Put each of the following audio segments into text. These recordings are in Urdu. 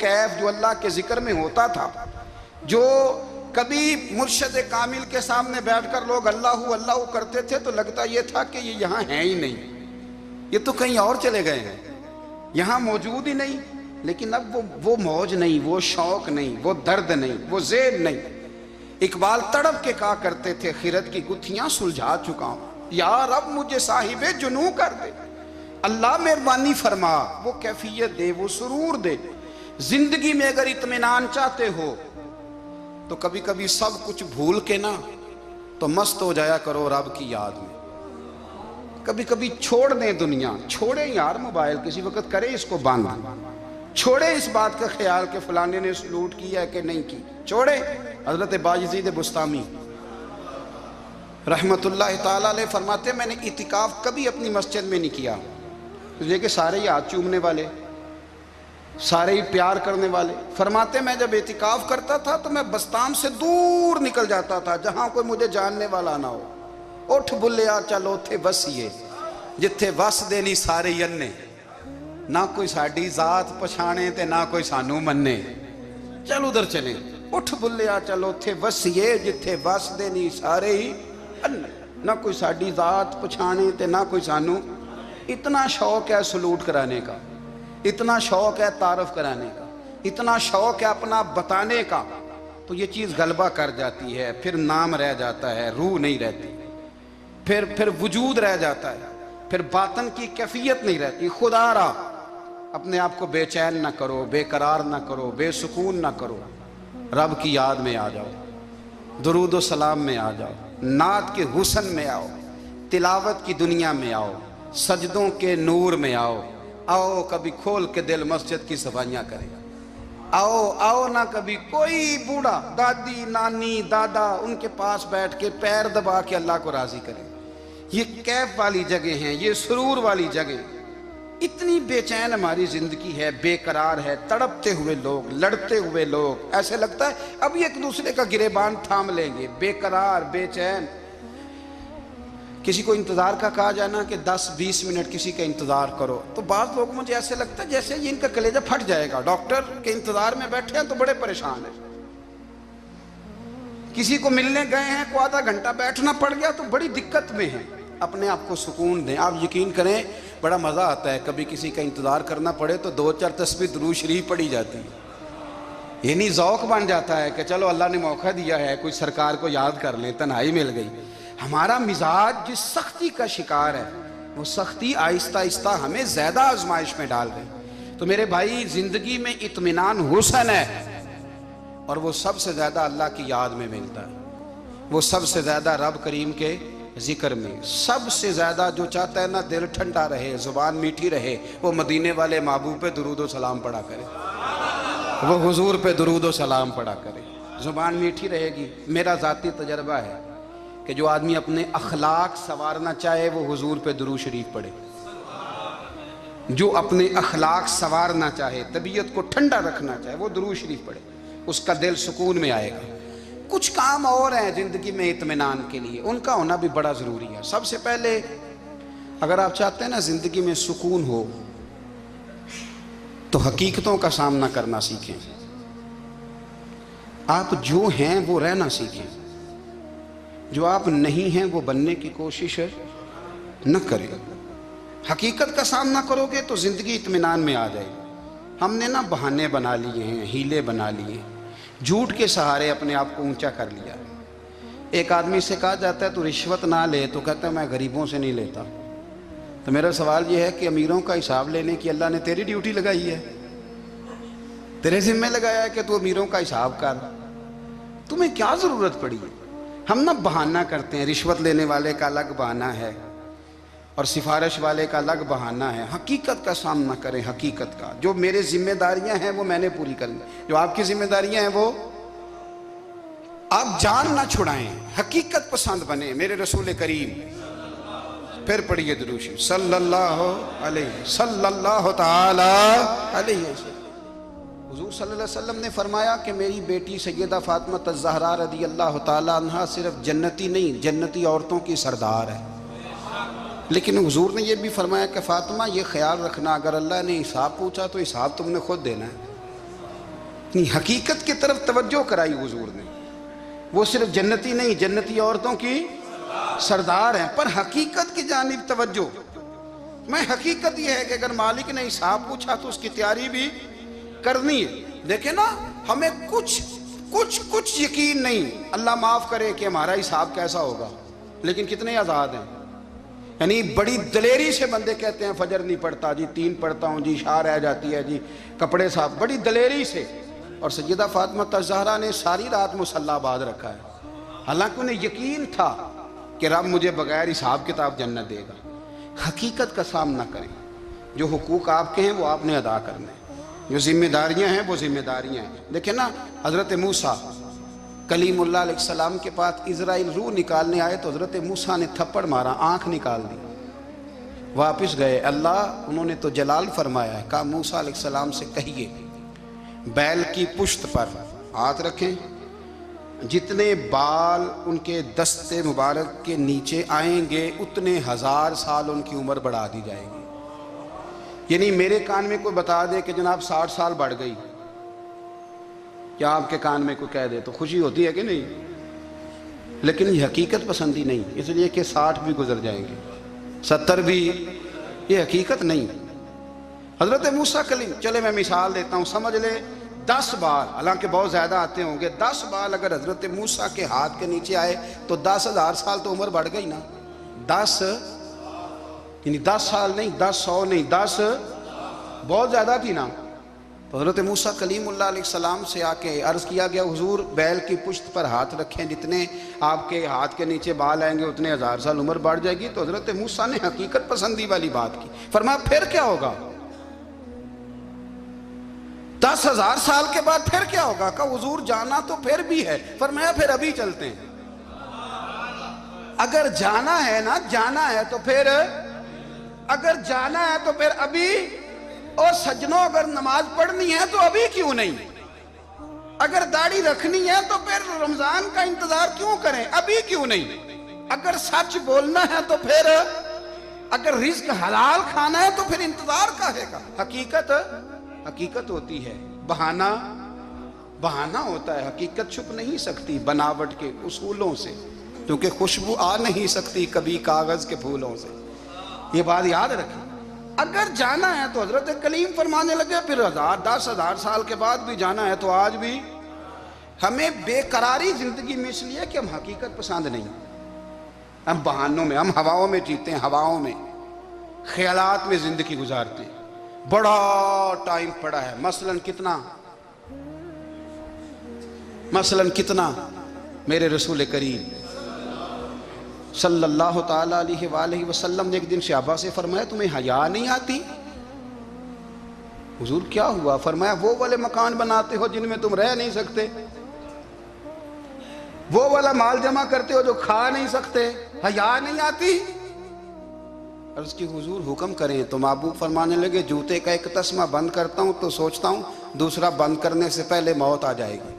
کیف جو اللہ کے ذکر میں ہوتا تھا، جو کبھی مرشد کامل کے سامنے بیٹھ کر لوگ اللہ اللہ کرتے تھے تو لگتا یہ تھا کہ یہ یہاں ہیں ہی نہیں، یہ تو کہیں اور چلے گئے ہیں، یہاں موجود ہی نہیں۔ لیکن اب وہ موج نہیں، وہ شوق نہیں، وہ درد نہیں، وہ ذیل نہیں۔ اقبال تڑپ کے کہا کرتے تھے خرد کی گتھیاں سلجھا چکا ہوں، یا رب مجھے صاحب جنوں کر دے، اللہ مہربانی فرما، وہ کیفیت دے، وہ سرور دے۔ زندگی میں اگر اطمینان چاہتے ہو تو کبھی کبھی سب کچھ بھول کے نا تو مست ہو جایا کرو رب کی یاد میں۔ کبھی کبھی چھوڑ دیں دنیا، چھوڑیں یار موبائل، کسی وقت کرے اس کو بند، چھوڑے اس بات کا خیال کہ فلانے نے سلوٹ کیا ہے کہ نہیں کی، چھوڑے۔ حضرت باجزید بستامی رحمت اللہ تعالیٰ علیہ فرماتے ہیں میں نے اعتکاف کبھی اپنی مسجد میں نہیں کیا، اس لیے کہ سارے ہی ہاتھ چومنے والے، سارے ہی پیار کرنے والے۔ فرماتے ہیں میں جب اعتکاف کرتا تھا تو میں بستام سے دور نکل جاتا تھا جہاں کوئی مجھے جاننے والا نہ ہو۔ اٹھ بلیا چلو تھے وسیے جتھے وس دے نہیں سارے ینے، نہ کوئی ساڈی ذات پچھانے تے نہ کوئی سانو مننے، چل ادھر چلیں۔ اٹھ بلیا چلو تھے وسیے جتھے وس دے نہیں سارے ہی انے، نہ کوئی ساڈی ذات پچھانے تے نہ کوئی سانو۔ اتنا شوق ہے سلوٹ کرانے کا، اتنا شوق ہے تعارف کرانے کا، اتنا شوق ہے اپنا بتانے کا، تو یہ چیز غلبہ کر جاتی ہے، پھر نام رہ جاتا ہے، روح نہیں رہتی، پھر وجود رہ جاتا ہے، پھر باطن کی کیفیت نہیں رہتی۔ خدا را اپنے آپ کو بے چین نہ کرو، بے قرار نہ کرو، بے سکون نہ کرو، رب کی یاد میں آ جاؤ، درود و سلام میں آ جاؤ، نعت کے حسن میں آؤ، تلاوت کی دنیا میں آؤ، سجدوں کے نور میں آؤ۔ آؤ کبھی کھول کے دل مسجد کی صفائیاں کرے، آؤ نہ کبھی کوئی بوڑھا، دادی، نانی، دادا ان کے پاس بیٹھ کے پیر دبا کے اللہ کو راضی کرے۔ یہ کیف والی جگہ ہیں، یہ سرور والی جگہ۔ اتنی بے چین ہماری زندگی ہے، بے قرار ہے، تڑپتے ہوئے لوگ، لڑتے ہوئے لوگ، ایسے لگتا ہے اب یہ ایک دوسرے کا گریبان تھام لیں گے، بے قرار، بے چین۔ کسی کو انتظار کا کہا جائے نا کہ 10-20 منٹ کسی کا انتظار کرو تو بعض لوگ مجھے ایسے لگتا ہے جیسے یہ ان کا کلیجہ پھٹ جائے گا، ڈاکٹر کے انتظار میں بیٹھے ہیں تو بڑے پریشان ہیں۔ کسی کو ملنے گئے ہیں کو آدھا گھنٹہ بیٹھنا پڑ گیا تو بڑی دقت میں ہیں۔ اپنے آپ کو سکون دیں۔ آپ یقین کریں بڑا مزہ آتا ہے، کبھی کسی کا انتظار کرنا پڑے تو 2-4 تسبیح درود شریف پڑھی جاتی ہے، یعنی ذوق بن جاتا ہے کہ چلو اللہ نے موقع دیا ہے، کوئی سرکار کو یاد کر لیں، تنہائی مل گئی۔ ہمارا مزاج جس سختی کا شکار ہے وہ سختی آہستہ آہستہ ہمیں زیادہ آزمائش میں ڈال گئی۔ تو میرے بھائی زندگی میں اطمینان حسن ہے، اور وہ سب سے زیادہ اللہ کی یاد میں ملتا ہے، وہ سب سے زیادہ رب کریم کے ذکر میں۔ سب سے زیادہ جو چاہتا ہے نا دل ٹھنڈا رہے، زبان میٹھی رہے، وہ مدینے والے محبوب پہ درود و سلام پڑھا کرے، وہ حضور پہ درود و سلام پڑھا کرے، زبان میٹھی رہے گی۔ میرا ذاتی تجربہ ہے کہ جو آدمی اپنے اخلاق سنوارنا چاہے وہ حضور پہ درود شریف پڑھے، جو اپنے اخلاق سنوارنا چاہے، طبیعت کو ٹھنڈا رکھنا چاہے وہ درود شریف پڑھے، اس کا دل سکون میں آئے گا۔ کچھ کام اور ہیں زندگی میں اطمینان کے لیے، ان کا ہونا بھی بڑا ضروری ہے۔ سب سے پہلے اگر آپ چاہتے ہیں نا زندگی میں سکون ہو تو حقیقتوں کا سامنا کرنا سیکھیں۔ آپ جو ہیں وہ رہنا سیکھیں، جو آپ نہیں ہیں وہ بننے کی کوشش نہ کریں۔ حقیقت کا سامنا کرو گے تو زندگی اطمینان میں آ جائے گی۔ ہم نے نا بہانے بنا لیے ہیں، ہیلے بنا لیے ہیں، جھوٹ کے سہارے اپنے آپ کو اونچا کر لیا۔ ایک آدمی سے کہا جاتا ہے تو رشوت نہ لے، تو کہتا ہے میں غریبوں سے نہیں لیتا۔ تو میرا سوال یہ ہے کہ امیروں کا حساب لینے کی اللہ نے تیری ڈیوٹی لگائی ہے، تیرے ذمہ لگایا ہے کہ تو امیروں کا حساب کر، تمہیں کیا ضرورت پڑی ہے؟ ہم نہ بہانہ کرتے ہیں، رشوت لینے والے کا الگ بہانہ ہے اور سفارش والے کا الگ بہانہ ہے۔ حقیقت کا سامنا کریں، حقیقت کا۔ جو میرے ذمہ داریاں ہیں وہ میں نے پوری کرنی، جو آپ کی ذمہ داریاں ہیں وہ آپ جان نہ چھڑائیں، حقیقت پسند بنیں۔ میرے رسول کریم، پھر پڑھیے درود شریف صلی اللہ تعالی علیہ وسلم۔ حضور صلی اللہ علیہ وسلم نے فرمایا کہ میری بیٹی سیدہ فاطمہ الزہرا رضی اللہ تعالی عنہا صرف جنتی نہیں، جنتی عورتوں کی سردار ہے۔ لیکن حضور نے یہ بھی فرمایا کہ فاطمہ یہ خیال رکھنا اگر اللہ نے حساب پوچھا تو حساب تم نے خود دینا ہے۔ حقیقت کی طرف توجہ کرائی حضور نے، وہ صرف جنتی نہیں، جنتی عورتوں کی سردار ہیں، پر حقیقت کی جانب توجہ۔ میں حقیقت یہ ہے کہ اگر مالک نے حساب پوچھا تو اس کی تیاری بھی کرنی ہے۔ دیکھیں نا، ہمیں کچھ یقین نہیں، اللہ معاف کرے کہ ہمارا حساب کیسا ہوگا، لیکن کتنے آزاد ہیں۔ یعنی بڑی دلیری سے بندے کہتے ہیں فجر نہیں پڑھتا جی، 3 پڑھتا ہوں جی، عشاء رہ جاتی ہے جی، کپڑے صاف، بڑی دلیری سے۔ اور سیدہ فاطمہ الزہرا نے ساری رات مصلی باندھ رکھا ہے، حالانکہ انہیں یقین تھا کہ رب مجھے بغیر حساب کتاب جنت دے گا۔ حقیقت کا سامنا کریں، جو حقوق آپ کے ہیں وہ آپ نے ادا کرنے ہیں، جو ذمہ داریاں ہیں وہ ذمہ داریاں ہیں۔ دیکھیں نا، حضرت موسیٰ کلیم اللہ علیہ السلام کے پاس اسرائیل روح نکالنے آئے تو حضرت موسیٰ نے تھپڑ مارا، آنکھ نکال دی، واپس گئے۔ اللہ انہوں نے تو جلال فرمایا ہے، کہا موسیٰ علیہ السلام سے کہیے بیل کی پشت پر ہاتھ رکھیں، جتنے بال ان کے دستے مبارک کے نیچے آئیں گے اتنے 1000 سال ان کی عمر بڑھا دی جائے گی۔ یعنی میرے کان میں کوئی بتا دے کہ جناب 60 سال بڑھ گئی، کیا آپ کے کان میں کوئی کہہ دے تو خوشی ہوتی ہے کہ نہیں؟ لیکن یہ حقیقت پسندی نہیں، اس لیے کہ 60 بھی گزر جائیں گے، 70 بھی، یہ حقیقت نہیں۔ حضرت موسیٰ کلیم، چلے میں مثال دیتا ہوں، سمجھ لے 10 بال، حالانکہ بہت زیادہ آتے ہوں گے، 10 بال اگر حضرت موسیٰ کے ہاتھ کے نیچے آئے تو 10,000 سال تو عمر بڑھ گئی نا۔ 10 یعنی 10 سال نہیں، 10 100 نہیں، 10 بہت زیادہ تھی نا۔ تو حضرت موسیٰ کلیم اللہ علیہ السلام سے آ کے عرض کیا گیا، حضور بیل کی پشت پر ہاتھ رکھیں، جتنے آپ کے ہاتھ کے نیچے بال آئیں گے اتنے 1000 سال عمر بڑھ جائے گی۔ تو حضرت موسیٰ نے حقیقت پسندی والی بات کی، فرمایا پھر کیا ہوگا؟ 10,000 سال کے بعد پھر کیا ہوگا؟ کہا حضور جانا تو پھر بھی ہے، فرمایا پھر ابھی چلتے ہیں۔ اگر جانا ہے نا، جانا ہے تو پھر، اگر جانا ہے تو پھر ابھی، اور سجنوں اگر نماز پڑھنی ہے تو ابھی کیوں نہیں؟ اگر داڑھی رکھنی ہے تو پھر رمضان کا انتظار کیوں کریں، ابھی کیوں نہیں؟ اگر سچ بولنا ہے تو پھر، اگر رزق حلال کھانا ہے تو پھر انتظار کا ہے گا۔ حقیقت ہوتی ہے، بہانہ ہوتا ہے، حقیقت چھپ نہیں سکتی بناوٹ کے اصولوں سے، کیونکہ خوشبو آ نہیں سکتی کبھی کاغذ کے پھولوں سے۔ یہ بات یاد رکھیں، اگر جانا ہے تو حضرت کلیم فرمانے لگے پھر 10,000 سال کے بعد بھی جانا ہے تو آج بھی۔ ہمیں بے قراری زندگی میں اس لیے کہ ہم حقیقت پسند نہیں، ہم بہانوں میں، ہم ہواؤں میں جیتے ہیں، ہواؤں میں، خیالات میں زندگی گزارتے ہیں۔ بڑا ٹائم پڑا ہے، مثلاً کتنا میرے رسول کریم صلی اللہ تعالیٰ علیہ وآلہ وسلم نے ایک دن صحابہ سے فرمایا تمہیں حیا نہیں آتی؟ حضور کیا ہوا؟ فرمایا وہ والے مکان بناتے ہو جن میں تم رہ نہیں سکتے، وہ والا مال جمع کرتے ہو جو کھا نہیں سکتے، حیا نہیں آتی؟ عرض کی حضور حکم کریں تو محبوب فرمانے لگے جوتے کا ایک تسمہ بند کرتا ہوں تو سوچتا ہوں دوسرا بند کرنے سے پہلے موت آ جائے گی،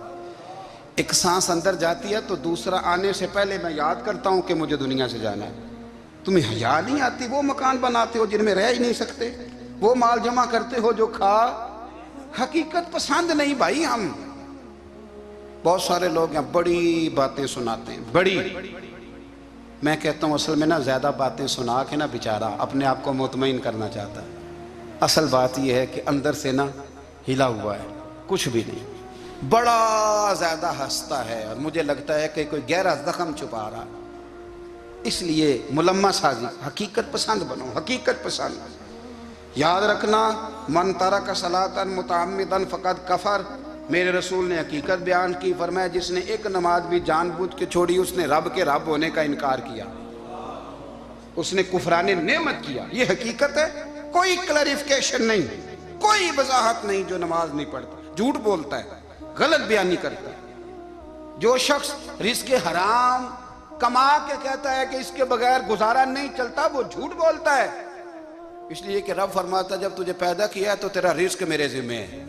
ایک سانس اندر جاتی ہے تو دوسرا آنے سے پہلے میں یاد کرتا ہوں کہ مجھے دنیا سے جانا ہے۔ تمہیں حیا نہیں آتی؟ وہ مکان بناتے ہو جن میں رہ ہی نہیں سکتے، وہ مال جمع کرتے ہو جو کھا، حقیقت پسند نہیں بھائی۔ ہم بہت سارے لوگ ہیں بڑی باتیں سناتے ہیں، بڑی، میں کہتا ہوں اصل میں نا زیادہ باتیں سنا کے نا بیچارہ اپنے آپ کو مطمئن کرنا چاہتا ہے، اصل بات یہ ہے کہ اندر سے نا ہلا ہوا ہے، کچھ بھی نہیں، بڑا زیادہ ہنستا ہے اور مجھے لگتا ہے کہ کوئی گہرا زخم چھپا رہا۔ اس لیے ملمہ سازی، حقیقت پسند بنو، حقیقت پسند۔ یاد رکھنا من ترک صلاۃ متعمدا فقد کفر، میرے رسول نے حقیقت بیان کی، فرمایا جس نے ایک نماز بھی جان بوجھ کے چھوڑی اس نے رب کے رب ہونے کا انکار کیا، اس نے کفران نعمت کیا۔ یہ حقیقت ہے، کوئی کلیریفیکیشن نہیں، کوئی وضاحت نہیں۔ جو نماز نہیں پڑھتا، جھوٹ بولتا ہے، غلط بیانی کرتا ہے، جو شخص رزق حرام کما کے کہتا ہے کہ اس کے بغیر گزارا نہیں چلتا، وہ جھوٹ بولتا ہے۔ اس لیے کہ رب فرماتا ہے جب تجھے پیدا کیا ہے تو تیرا رزق میرے ذمہ ہے۔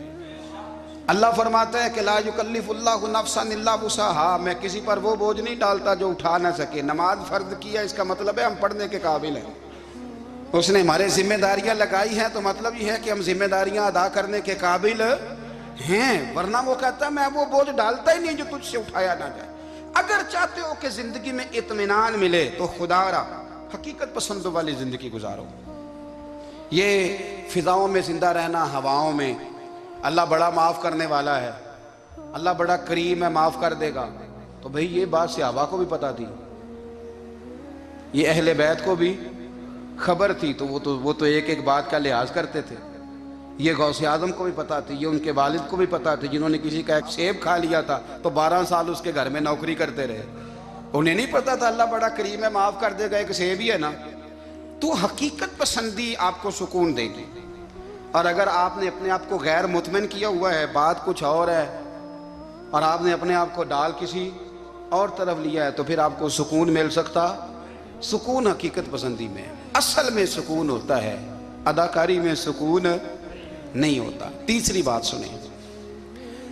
اللہ فرماتا ہے کہ لا یکلف اللہ نفسا الا وسعہا، میں کسی پر وہ بوجھ نہیں ڈالتا جو اٹھا نہ سکے۔ نماز فرض کیا، اس کا مطلب ہے ہم پڑھنے کے قابل ہیں، اس نے ہمارے ذمہ داریاں لگائی ہیں تو مطلب یہ ہے کہ ہم ذمہ داریاں ادا کرنے کے قابل ہیں، ورنہ وہ کہتا ہے میں وہ بوجھ ڈالتا ہی نہیں جو تجھ سے اٹھایا نہ جائے۔ اگر چاہتے ہو کہ زندگی میں اطمینان ملے تو خدا را حقیقت پسندوں والی زندگی گزارو۔ یہ فضاؤں میں زندہ رہنا، ہواؤں میں، اللہ بڑا معاف کرنے والا ہے، اللہ بڑا کریم ہے، معاف کر دے گا، تو بھئی یہ بات صحابہ کو بھی پتا تھی، یہ اہل بیت کو بھی خبر تھی، تو وہ تو ایک ایک بات کا لحاظ کرتے تھے۔ یہ غوث اعظم کو بھی پتا تھی، یہ ان کے والد کو بھی پتا تھی، جنہوں نے کسی کا ایک سیب کھا لیا تھا تو 12 سال اس کے گھر میں نوکری کرتے رہے، انہیں نہیں پتا تھا اللہ بڑا کریم ہے، معاف کر دے گا، ایک سیب ہی ہے نا۔ تو حقیقت پسندی آپ کو سکون دے گی، اور اگر آپ نے اپنے آپ کو غیر مطمئن کیا ہوا ہے، بات کچھ اور ہے، اور آپ نے اپنے آپ کو ڈال کسی اور طرف لیا ہے، تو پھر آپ کو سکون مل سکتا؟ سکون حقیقت پسندی میں، اصل میں سکون ہوتا ہے، اداکاری میں سکون نہیں ہوتا۔ تیسری بات سنیں،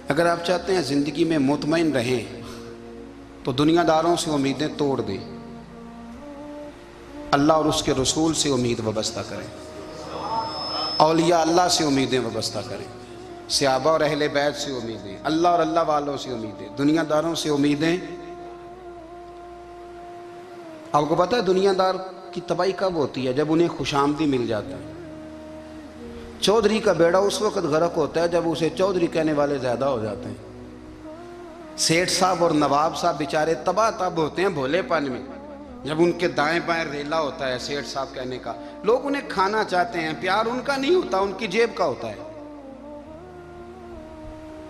اگر آپ چاہتے ہیں زندگی میں مطمئن رہیں تو دنیا داروں سے امیدیں توڑ دیں، اللہ اور اس کے رسول سے امید وابستہ کریں، اولیاء اللہ سے امیدیں وابستہ کریں، صحابہ اور اہل بیت سے امیدیں، اللہ اور اللہ والوں سے امیدیں، دنیا داروں سے امیدیں۔ آپ کو پتہ ہے دنیا دار کی تباہی کب ہوتی ہے؟ جب انہیں خوش آمدی مل جاتا ہے۔ چودھری کا بیڑا اس وقت غرق ہوتا ہے جب اسے چودھری کہنے والے زیادہ ہو جاتے ہیں۔ سیٹھ صاحب اور نواب صاحب بیچارے تباہ تب ہوتے ہیں بھولے پن میں، جب ان کے دائیں بائیں ریلا ہوتا ہے سیٹھ صاحب کہنے کا، لوگ انہیں کھانا چاہتے ہیں، پیار ان کا نہیں ہوتا، ان کی جیب کا ہوتا ہے،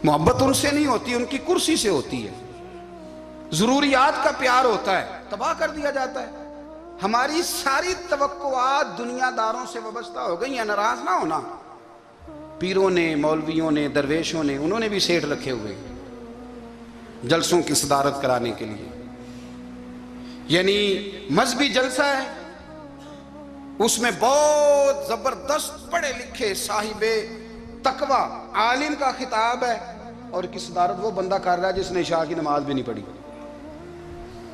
محبت ان سے نہیں ہوتی، ان کی کرسی سے ہوتی ہے، ضروریات کا پیار ہوتا ہے، تباہ کر دیا جاتا ہے۔ ہماری ساری توقعات دنیا داروں سے وابستہ ہو گئی ہیں، ناراض نہ ہونا، پیروں نے، مولویوں نے، درویشوں نے، انہوں نے بھی سیٹھ رکھے ہوئے جلسوں کی صدارت کرانے کے لیے، یعنی مذہبی جلسہ ہے، اس میں بہت زبردست پڑھے لکھے صاحب تقوی عالم کا خطاب ہے، اور کی صدارت وہ بندہ کر رہا ہے جس نے عشاء کی نماز بھی نہیں پڑھی،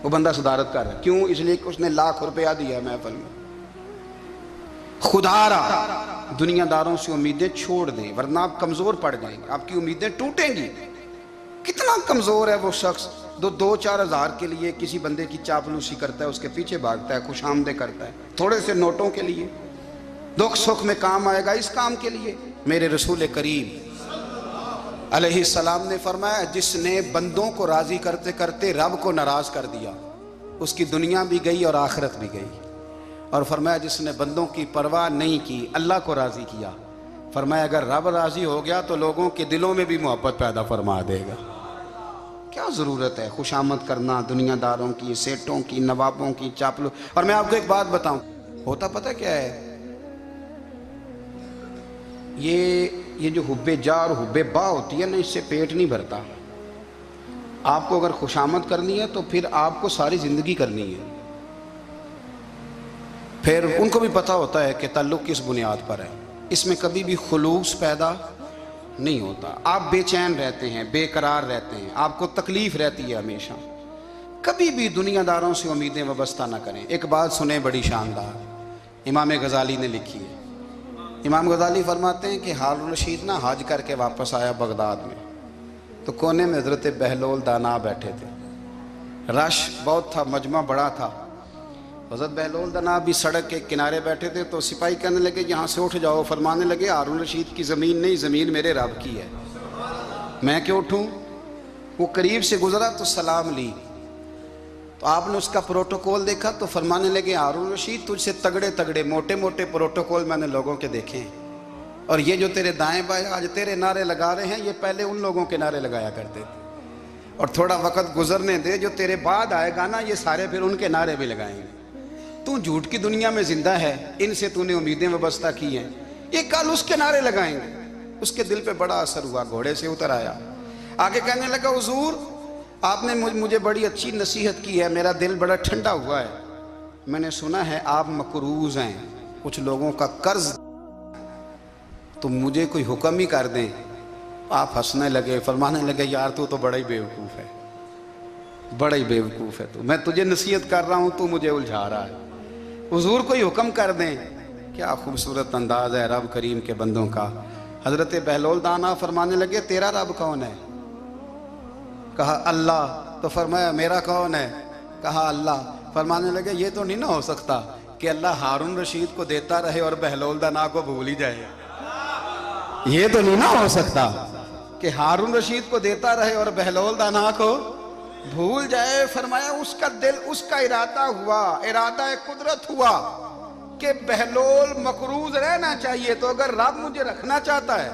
وہ بندہ صدارت کر رہا ہے، کیوں؟ اس لیے کہ اس نے لاکھ روپیہ دیا ہے محفل میں۔ خدا را دنیا داروں سے امیدیں چھوڑ دیں، ورنہ آپ کمزور پڑ جائیں گے، آپ کی امیدیں ٹوٹیں گی۔ کتنا کمزور ہے وہ شخص جو 2-4 ہزار کے لیے کسی بندے کی چاپلوسی کرتا ہے، اس کے پیچھے بھاگتا ہے، خوش آمدیں کرتا ہے، تھوڑے سے نوٹوں کے لیے، دکھ سکھ میں کام آئے گا اس کام کے لیے۔ میرے رسول کریم علیہ السلام نے فرمایا، جس نے بندوں کو راضی کرتے کرتے رب کو ناراض کر دیا، اس کی دنیا بھی گئی اور آخرت بھی گئی، اور فرمایا جس نے بندوں کی پرواہ نہیں کی، اللہ کو راضی کیا، فرمایا اگر رب راضی ہو گیا تو لوگوں کے دلوں میں بھی محبت پیدا فرما دے گا۔ کیا ضرورت ہے خوش آمد کرنا دنیا داروں کی، سیٹوں کی، نوابوں کی، چاپلو۔ اور میں آپ کو ایک بات بتاؤں، ہوتا پتہ کیا ہے؟ یہ جو حب جا اور حب با ہوتی ہے نا، اس سے پیٹ نہیں بھرتا۔ آپ کو اگر خوش آمد کرنی ہے تو پھر آپ کو ساری زندگی کرنی ہے۔ پھر ان کو بھی پتہ ہوتا ہے کہ تعلق کس بنیاد پر ہے، اس میں کبھی بھی خلوص پیدا نہیں ہوتا، آپ بے چین رہتے ہیں، بے قرار رہتے ہیں، آپ کو تکلیف رہتی ہے ہمیشہ۔ کبھی بھی دنیا داروں سے امیدیں وابستہ نہ کریں۔ ایک بات سنیں بڑی شاندار، امام غزالی نے لکھی ہے۔ امام غزالی فرماتے ہیں کہ ہارون الرشید نہ حج کر کے واپس آیا بغداد میں، تو کونے میں حضرت بہلول دانا بیٹھے تھے، رش بہت تھا، مجمع بڑا تھا، حضرت بہلول دانا بھی سڑک کے کنارے بیٹھے تھے، تو سپاہی کہنے لگے یہاں سے اٹھ جاؤ، فرمانے لگے ہارون الرشید کی زمین نہیں، زمین میرے رب کی ہے، میں کیوں اٹھوں؟ وہ قریب سے گزرا تو سلام لی، تو آپ نے اس کا پروٹوکول دیکھا تو فرمانے لگے ہارون الرشید تجھ سے تگڑے تگڑے موٹے موٹے پروٹوکول میں نے لوگوں کے دیکھے ہیں، اور یہ جو تیرے دائیں بائیں آج تیرے نعرے لگا رہے ہیں، یہ پہلے ان لوگوں کے نعرے لگایا کرتے تھے، اور تھوڑا وقت گزرنے دے، جو تیرے بعد آئے گا نا، یہ سارے پھر ان کے نعرے بھی لگائیں گے۔ تو جھوٹ کی دنیا میں زندہ ہے، ان سے تو نے امیدیں وابستہ کی ہیں، یہ کل اس کے نعرے لگائیں گے۔ اس کے دل پہ بڑا اثر ہوا، گھوڑے سے اتر آیا، آگے کہنے لگا حضور آپ نے مجھے بڑی اچھی نصیحت کی ہے، میرا دل بڑا ٹھنڈا ہوا ہے، میں نے سنا ہے آپ مقروض ہیں، کچھ لوگوں کا قرض، تو مجھے کوئی حکم ہی کر دیں۔ آپ ہنسنے لگے، فرمانے لگے یار تو بڑا ہی بیوقوف ہے، بڑا ہی بیوقوف ہے، تو میں تجھے نصیحت کر رہا ہوں، تو مجھے الجھا رہا ہے، حضور کوئی حکم کر دیں کیا خوبصورت انداز ہے رب کریم کے بندوں کا. حضرت بہلول دانا فرمانے لگے تیرا رب کون ہے؟ کہا اللہ. تو فرمایا میرا کون ہے؟ کہا اللہ. فرمانے لگے یہ تو نہیں نہ ہو سکتا کہ اللہ ہارون رشید کو دیتا رہے اور بہلول دانا کو بھول ہی جائے. یہ تو نہیں نہ ہو سکتا کہ ہارون رشید کو دیتا رہے اور بہلول دانا کو بھول جائے. فرمایا اس کا دل، اس کا ارادہ ہوا، ارادہ قدرت ہوا کہ بہلول مقروض رہنا چاہیے. تو اگر رب مجھے رکھنا چاہتا ہے،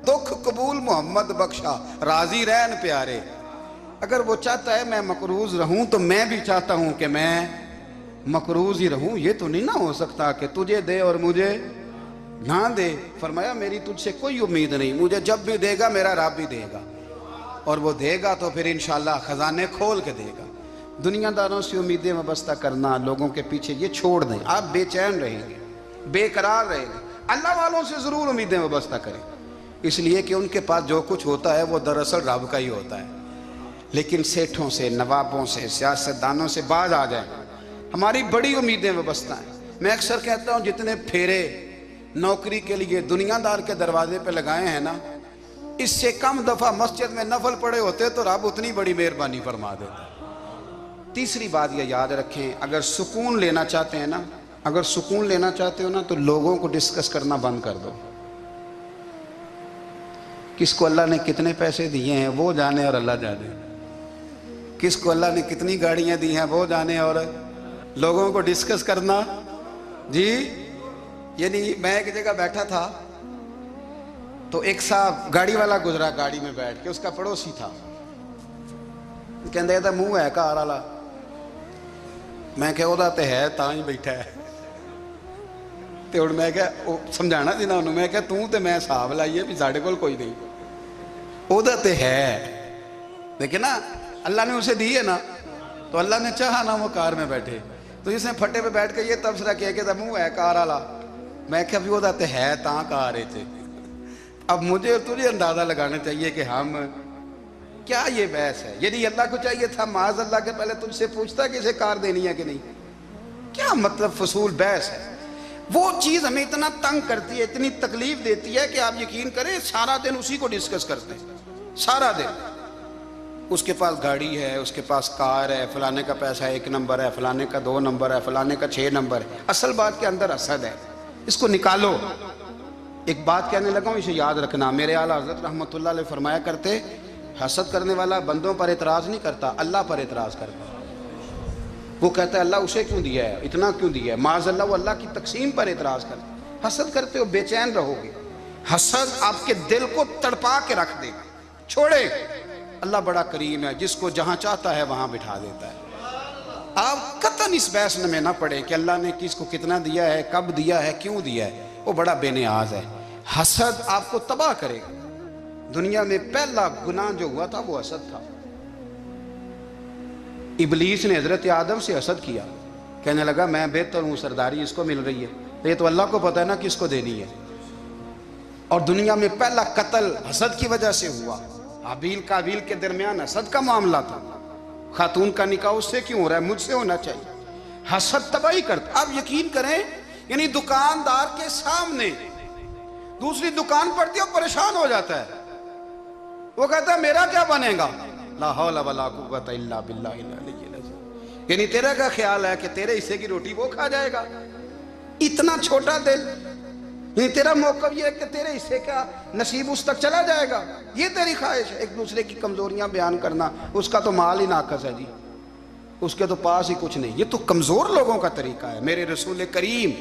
دکھ قبول محمد بخشا راضی رہن پیارے، اگر وہ چاہتا ہے میں مقروض رہوں تو میں بھی چاہتا ہوں کہ میں مقروض ہی رہوں. یہ تو نہیں نہ ہو سکتا کہ تجھے دے اور مجھے نہ دے. فرمایا میری تجھ سے کوئی امید نہیں، مجھے جب بھی دے گا میرا رب بھی دے گا، اور وہ دے گا تو پھر انشاءاللہ خزانے کھول کے دے گا. دنیا داروں سے امیدیں وابستہ کرنا، لوگوں کے پیچھے، یہ چھوڑ دیں. آپ بے چین رہیں گے، بے قرار رہیں گے. اللہ والوں سے ضرور امیدیں وابستہ کریں، اس لیے کہ ان کے پاس جو کچھ ہوتا ہے وہ دراصل رب کا ہی ہوتا ہے. لیکن سیٹھوں سے، نوابوں سے، سیاستدانوں سے باز آ جائیں. ہماری بڑی امیدیں وابستہ ہیں. میں اکثر کہتا ہوں جتنے پھیرے نوکری کے لیے دنیا دار کے دروازے پہ لگائے ہیں نا، اس سے کم دفعہ مسجد میں نفل پڑے ہوتے تو رب اتنی بڑی مہربانی فرما دیتا. تیسری بات یہ یاد رکھیں، اگر سکون لینا چاہتے ہیں نا، اگر سکون لینا چاہتے ہو نا تو لوگوں کو ڈسکس کرنا بند کر دو. کس کو اللہ نے کتنے پیسے دیے ہیں وہ جانے اور اللہ جانے، کس کو اللہ نے کتنی گاڑیاں دی ہیں وہ جانے، اور لوگوں کو ڈسکس کرنا. جی یعنی میں ایک جگہ بیٹھا تھا تو ایک صاحب گاڑی والا گزرا، گاڑی میں بیٹھ کے، اس کا پڑوسی تھا. کہندے تھا منہ ہے کار والا. میں کہ وہ تے ہے تاں ہی بیٹھا ہے. تے ہن میں کہ سمجھانا سی نا انہوں، میں کہ توں تے میں حساب لائیے بھی ساڈے کول کوئی نہیں، وہ تے ہے. لیکن نا اللہ نے اسے دی ہے نا، تو اللہ نے چاہا نا وہ کار میں بیٹھے. تو جس نے پھٹے پہ بیٹھ کے یہ تبصرہ کیا کہ منہ ہے کار والا، میں کہ ابھی وہ تے ہے تاں کار رہے تھے. اب مجھے اور تجھے اندازہ لگانا چاہیے کہ ہم کیا یہ بحث ہے. یعنی اللہ کو چاہیے تھا معاذ اللہ کے پہلے تم سے پوچھتا کہ اسے کار دینی ہے کہ نہیں. کیا مطلب فضول بحث ہے. وہ چیز ہمیں اتنا تنگ کرتی ہے، اتنی تکلیف دیتی ہے کہ آپ یقین کریں سارا دن اسی کو ڈسکس کرتے ہیں. سارا دن اس کے پاس گاڑی ہے، اس کے پاس کار ہے، فلانے کا پیسہ 1 نمبر ہے، فلانے کا 2 نمبر ہے، فلانے کا 6 نمبر ہے. اصل بات کے اندر حسد ہے، اس کو نکالو. ایک بات کہنے لگا ہوں، اسے یاد رکھنا. میرے اعلیٰ حضرت رحمۃ اللہ علیہ فرمایا کرتے، حسد کرنے والا بندوں پر اعتراض نہیں کرتا، اللہ پر اعتراض کرتا. وہ کہتا ہے اللہ اسے کیوں دیا ہے، اتنا کیوں دیا ہے، معاذ اللہ وہ اللہ کی تقسیم پر اعتراض کرتا. حسد کرتے ہو بے چین رہو گے. حسد آپ کے دل کو تڑپا کے رکھ دے گا. چھوڑے، اللہ بڑا کریم ہے، جس کو جہاں چاہتا ہے وہاں بٹھا دیتا ہے. آپ قطعاً اس بحث میں نہ پڑے کہ اللہ نے کس کو کتنا دیا ہے، کب دیا ہے، کیوں دیا ہے. وہ بڑا بے نیاز ہے. حسد آپ کو تباہ کرے گا. دنیا میں پہلا گناہ جو ہوا تھا وہ حسد تھا. ابلیس نے حضرت آدم سے حسد کیا، کہنے لگا میں بہتر ہوں، سرداری اس کو مل رہی ہے، یہ تو اللہ کو پتہ ہے نا کس کو دینی ہے. اور دنیا میں پہلا قتل حسد کی وجہ سے ہوا. حابیل قابیل کے درمیان حسد کا معاملہ تھا. خاتون کا نکاح اس سے کیوں ہو رہا ہے، مجھ سے ہونا چاہیے. حسد تباہی کرتا. آپ یقین کریں، یعنی دکاندار کے سامنے دوسری دکان پڑتی ہے اور پریشان ہو جاتا ہے. وہ کہتا ہے میرا کیا بنے گا، لا حول ولا قوت الا باللہ العلی العظیم. یعنی تیرا کا خیال ہے کہ تیرے حصے کی روٹی وہ کھا جائے گا. اتنا چھوٹا دل. یعنی تیرا موقف یہ ہے کہ تیرے حصے کا نصیب اس تک چلا جائے گا، یہ تیری خواہش ہے. ایک دوسرے کی کمزوریاں بیان کرنا، اس کا تو مال ہی ناقص ہے جی، اس کے تو پاس ہی کچھ نہیں. یہ تو کمزور لوگوں کا طریقہ ہے. میرے رسول کریم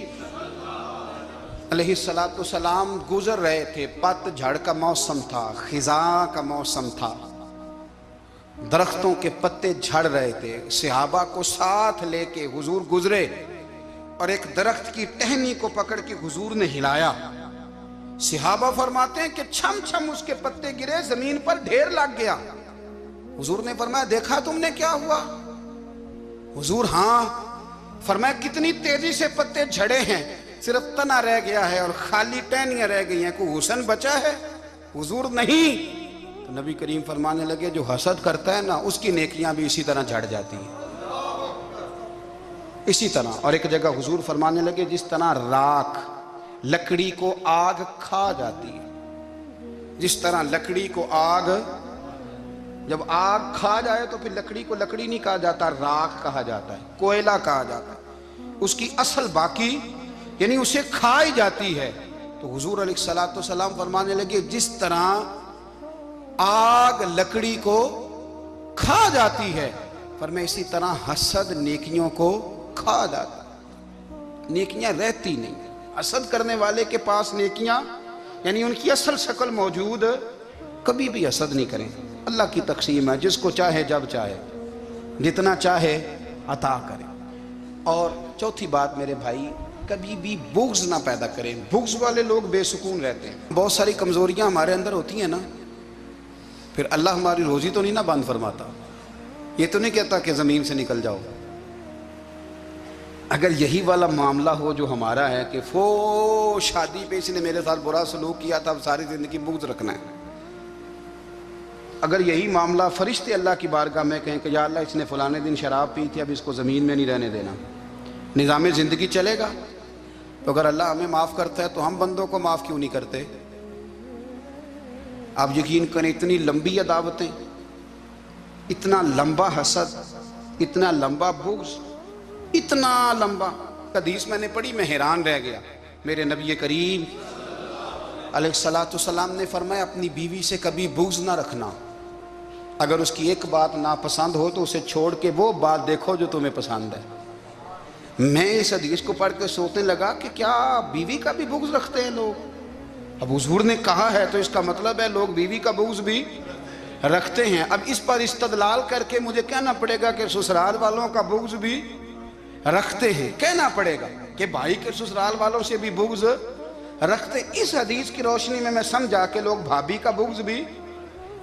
علیہ السلام گزر رہے تھے، پت جھڑ کا موسم تھا، خزاں کا موسم تھا، درختوں کے پتے جھڑ رہے تھے. صحابہ کو ساتھ لے کے حضور گزرے اور ایک درخت کی ٹہنی کو پکڑ کے حضور نے ہلایا. صحابہ فرماتے ہیں کہ چھم چھم اس کے پتے گرے، زمین پر ڈھیر لگ گیا. حضور نے فرمایا دیکھا تم نے کیا ہوا؟ حضور ہاں. فرمایا کتنی تیزی سے پتے جھڑے ہیں، صرف تنا رہ گیا ہے اور خالی ٹہنیاں رہ گئی ہیں، کوئی حسن بچا ہے؟ حضور نہیں. تو نبی کریم فرمانے لگے جو حسد کرتا ہے نا اس کی نیکیاں بھی اسی طرح جھڑ جاتی ہیں. اسی طرح اور ایک جگہ حضور فرمانے لگے جس طرح راکھ لکڑی کو آگ کھا جاتی ہے، جس طرح لکڑی کو آگ، جب آگ کھا جائے تو پھر لکڑی کو لکڑی نہیں کہا جاتا، راکھ کہا جاتا ہے، کوئلہ کہا جاتا ہے، اس کی اصل باقی یعنی اسے کھائی جاتی ہے۔ تو حضور علیہ السلام فرمانے لگے جس طرح آگ لکڑی کو کھا جاتی ہے، فرمایا اسی طرح حسد نیکیوں کو کھا جاتا ہے، نیکیاں رہتی نہیں۔ حسد کرنے والے کے پاس نیکیاں یعنی ان کی اصل شکل موجود، کبھی بھی حسد نہیں کریں۔ اللہ کی تقسیم ہے، جس کو چاہے جب چاہے جتنا چاہے عطا کرے۔ اور چوتھی بات میرے بھائی، کبھی بھی بغض نہ پیدا کریں۔ بغض والے لوگ بے سکون رہتے ہیں۔ بہت ساری کمزوریاں ہمارے اندر ہوتی ہیں نا، پھر اللہ ہماری روزی تو نہیں نہ بند فرماتا، یہ تو نہیں کہتا کہ زمین سے نکل جاؤ۔ اگر یہی والا معاملہ ہو جو ہمارا ہے کہ شادی پہ اس نے میرے ساتھ برا سلوک کیا تھا، اب ساری زندگی بغض رکھنا ہے، اگر یہی معاملہ فرشتے اللہ کی بارگاہ میں کہیں کہ یا اللہ اس نے فلانے دن شراب پی تھی، اب اس کو زمین میں نہیں رہنے دینا، نظام زندگی چلے گا؟ تو اگر اللہ ہمیں معاف کرتا ہے تو ہم بندوں کو معاف کیوں نہیں کرتے؟ آپ یقین کریں اتنی لمبی عداوتیں، اتنا لمبا حسد، اتنا لمبا بغض، اتنا لمبا۔ حدیث میں نے پڑھی، میں حیران رہ گیا۔ میرے نبی کریم علیہ السلام نے فرمایا اپنی بیوی سے کبھی بغض نہ رکھنا، اگر اس کی ایک بات ناپسند ہو تو اسے چھوڑ کے وہ بات دیکھو جو تمہیں پسند ہے۔ میں اس حدیث کو پڑھ کے سوچنے لگا کہ کیا بیوی کا بھی بغض رکھتے ہیں لوگ؟ اب حضور نے کہا ہے تو اس کا مطلب ہے لوگ بیوی کا بغض بھی رکھتے ہیں۔ اب اس پر استدلال کر کے مجھے کہنا پڑے گا کہ سسرال والوں کا بغض بھی رکھتے ہیں، کہنا پڑے گا کہ بھائی کے سسرال والوں سے بھی بغض رکھتے۔ اس حدیث کی روشنی میں سمجھا کہ لوگ بھابھی کا بغض بھی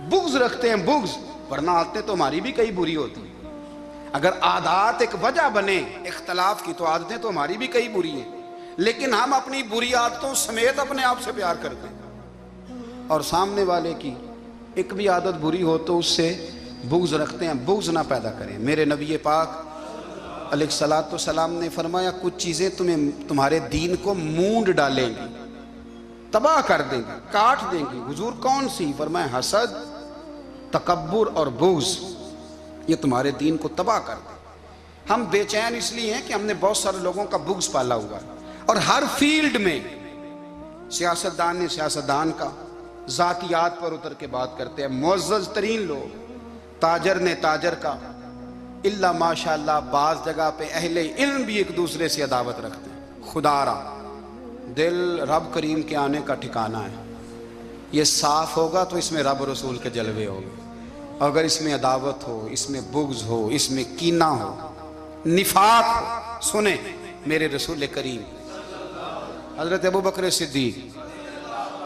بغض رکھتے ہیں، بغض، ورنہ عادتیں تو ہماری بھی کئی بری ہوتی ہیں۔ اگر عادات ایک وجہ بنے اختلاف کی تو عادتیں تو ہماری بھی کئی بری ہیں، لیکن ہم اپنی بری عادتوں سمیت اپنے آپ سے پیار کرتے ہیں، اور سامنے والے کی ایک بھی عادت بری ہو تو اس سے بغض رکھتے ہیں۔ بغض نہ پیدا کریں۔ میرے نبی پاک علیہ السلام نے فرمایا کچھ چیزیں تمہارے دین کو مونڈ ڈالیں گی، تباہ کر دیں گی، کاٹ دیں گی۔ حضور کون سی؟ فرمایا حسد، تکبر اور بغض، یہ تمہارے دین کو تباہ کر دیں۔ ہم بے چین اس لیے ہیں کہ ہم نے بہت سارے لوگوں کا بغض پالا ہوا ہے، اور ہر فیلڈ میں سیاستدان نے سیاستدان کا، ذاتیات پر اتر کے بات کرتے ہیں، معزز ترین لوگ، تاجر نے تاجر کا، اللہ ماشاءاللہ بعض جگہ پہ اہل علم بھی ایک دوسرے سے عداوت رکھتے ہیں۔ خدا را دل رب کریم کے آنے کا ٹھکانہ ہے، یہ صاف ہوگا تو اس میں رب رسول کے جلوے ہوں گے، اگر اس میں عداوت ہو، اس میں بغض ہو، اس میں کینہ ہو، نفاق ہو۔ سنیں میرے رسول کریم حضرت ابو بکر صدیق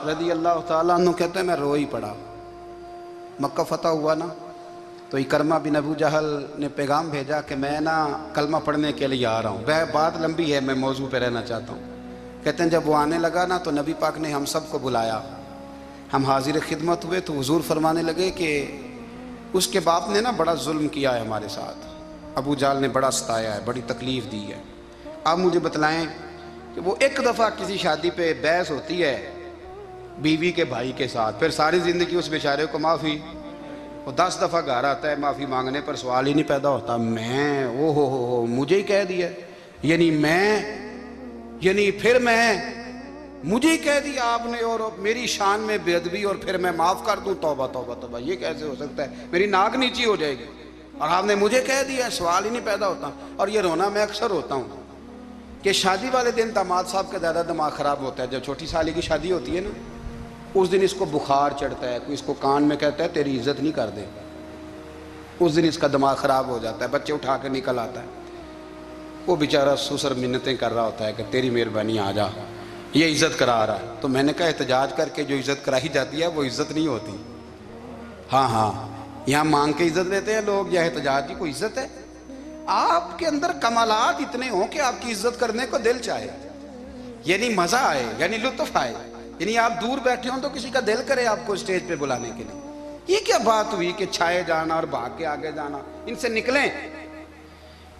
رضی اللہ تعالیٰ عنہ کہتے ہیں میں رو ہی پڑا۔ مکہ فتح ہوا نا تو اکرمہ بن ابو جہل نے پیغام بھیجا کہ میں نا کلمہ پڑھنے کے لیے آ رہا ہوں۔ بات لمبی ہے، میں موضوع پہ رہنا چاہتا ہوں۔ کہتے ہیں جب وہ آنے لگا نا تو نبی پاک نے ہم سب کو بلایا، ہم حاضر خدمت ہوئے تو حضور فرمانے لگے کہ اس کے باپ نے نا بڑا ظلم کیا ہے ہمارے ساتھ، ابو جہل نے بڑا ستایا ہے، بڑی تکلیف دی ہے۔ آپ مجھے بتلائیں کہ وہ ایک دفعہ کسی شادی پہ بحث ہوتی ہے بیوی کے بھائی کے ساتھ، پھر ساری زندگی اس بیچارے کو معافی، وہ 10 دفعہ گھر آتا ہے معافی مانگنے پر سوال ہی نہیں پیدا ہوتا، میں او ہو مجھے ہی کہہ دیا، یعنی پھر مجھے ہی کہہ دیا آپ نے، اور میری شان میں بے ادبی، اور پھر میں معاف کر دوں؟ توبہ توبہ توبہ، یہ کیسے ہو سکتا ہے؟ میری ناک نیچی ہو جائے گی، اور آپ نے مجھے کہہ دیا، سوال ہی نہیں پیدا ہوتا۔ اور یہ رونا میں اکثر ہوتا ہوں کہ شادی والے دن داماد صاحب کا زیادہ دماغ خراب ہوتا ہے۔ جب چھوٹی سالی کی شادی ہوتی ہے نا، اس دن اس کو بخار چڑھتا ہے، کوئی اس کو کان میں کہتا ہے تیری عزت نہیں کر دے، اس دن اس کا دماغ خراب ہو جاتا ہے، بچے اٹھا کے نکل آتا ہے، وہ بیچارہ سسر منتیں کر رہا ہوتا ہے کہ تیری مہربانی آ جا، یہ عزت کرا رہا ہے۔ تو میں نے کہا احتجاج کر کے جو عزت کرائی جاتی ہے وہ عزت نہیں ہوتی۔ ہاں یہاں مانگ کے عزت لیتے ہیں لوگ، یا احتجاج کی کوئی عزت ہے؟ آپ کے اندر کمالات اتنے ہوں کہ آپ کی عزت کرنے کو دل چاہے، یعنی مزہ آئے، یعنی لطف آئے، یعنی آپ دور بیٹھے ہوں تو کسی کا دل کرے آپ کو اسٹیج پہ بلانے کے لیے۔ یہ کیا بات ہوئی کہ چھائے جانا اور بھاگ کے آگے جانا؟ ان سے نکلیں۔